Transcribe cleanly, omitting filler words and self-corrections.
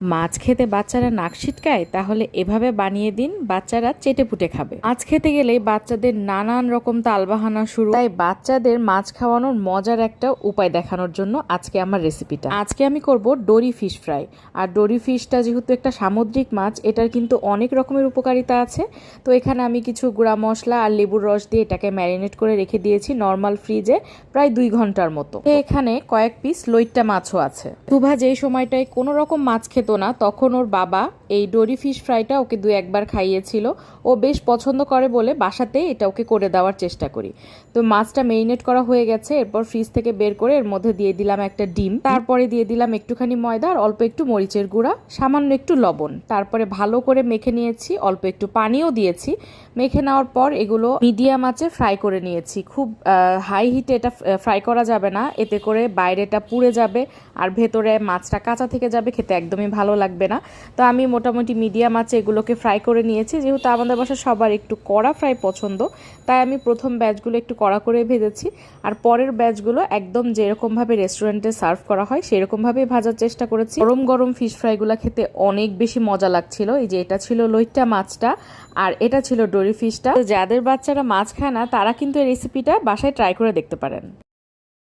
মাছ খেতে বাচ্চারা নাক ছিটকায়, তাহলে এভাবে বানিয়ে দিন, বাচ্চারা চেটেপুটে খাবে। মাছ খেতে গেলেই বাচ্চাদের নানান রকম তালবাহানা শুরু, তাই বাচ্চাদের মাছ খাওয়ানোর মজার একটা উপায় দেখানোর জন্য আজকে আমার রেসিপিটা। আজকে আমি করব ডোরি ফিশ ফ্রাই। আর ডোরি ফিশটা যেহেতু একটা সামুদ্রিক মাছ, এটার কিন্তু অনেক রকমের উপকারিতা আছে। তো এখানে আমি কিছু গুঁড়া মশলা আর লেবুর রস দিয়ে এটাকে ম্যারিনেট করে রেখে দিয়েছি নর্মাল ফ্রিজে প্রায় 2 ঘন্টার মতো। এখানে কয়েক পিস লইট্টা মাছও আছে। শুভা যেই সময়টায় কোনো রকম মাছ খেতে না, তখন ওর বাবা এই ডোরি ফিশ ফ্রাইটা ওকে 2-1 বার খাইয়েছিল। ও বেশ পছন্দ করে বলে বাসাতেই এটা ওকে করে দেওয়ার চেষ্টা করি। তো মাছটা মেরিনেট করা হয়ে গেছে, এরপর ফ্রিজ থেকে বের করে এর মধ্যে দিয়ে দিলাম একটা ডিম, তারপরে দিয়ে দিলাম একটুখানি ময়দা আর অল্প একটু মরিচের গুঁড়া, সামান্য একটু লবণ। তারপরে ভালো করে মেখে নিয়েছি, অল্প একটু পানিও দিয়েছি। মেখে নেওয়ার পর এগুলো মিডিয়াম আঁচে ফ্রাই করে নিয়েছি। খুব হাই হিটে এটা ফ্রাই করা যাবে না, এতে করে বাইরেটা পুড়ে যাবে আর ভেতরে মাছটা কাঁচা থেকে যাবে, খেতে একদমই ভালো লাগবে না। তো আমি মোটামুটি মিডিয়াম আঁচে এগুলোকে ফ্রাই করে নিয়েছি। যেহেতু আমাদের বাসায় সবার একটু কড়া ফ্রাই পছন্দ, তাই আমি প্রথম ব্যাচগুলো একটু কড়া করে ভেজেছি। আর পরের ব্যাচগুলো একদম যেরকমভাবে রেস্টুরেন্টে সার্ভ করা হয় সেরকমভাবেই ভাজার চেষ্টা করেছি। গরম গরম ফিশ ফ্রাইগুলো খেতে অনেক বেশি মজা লাগছিল। এই যে এটা ছিল লইট্টা মাছটা আর এটা ছিল ডোরি ফিশটা। যাদের বাচ্চারা মাছ খায় না, তারা কিন্তু এই রেসিপিটা বাসায় ট্রাই করে দেখতে পারেন।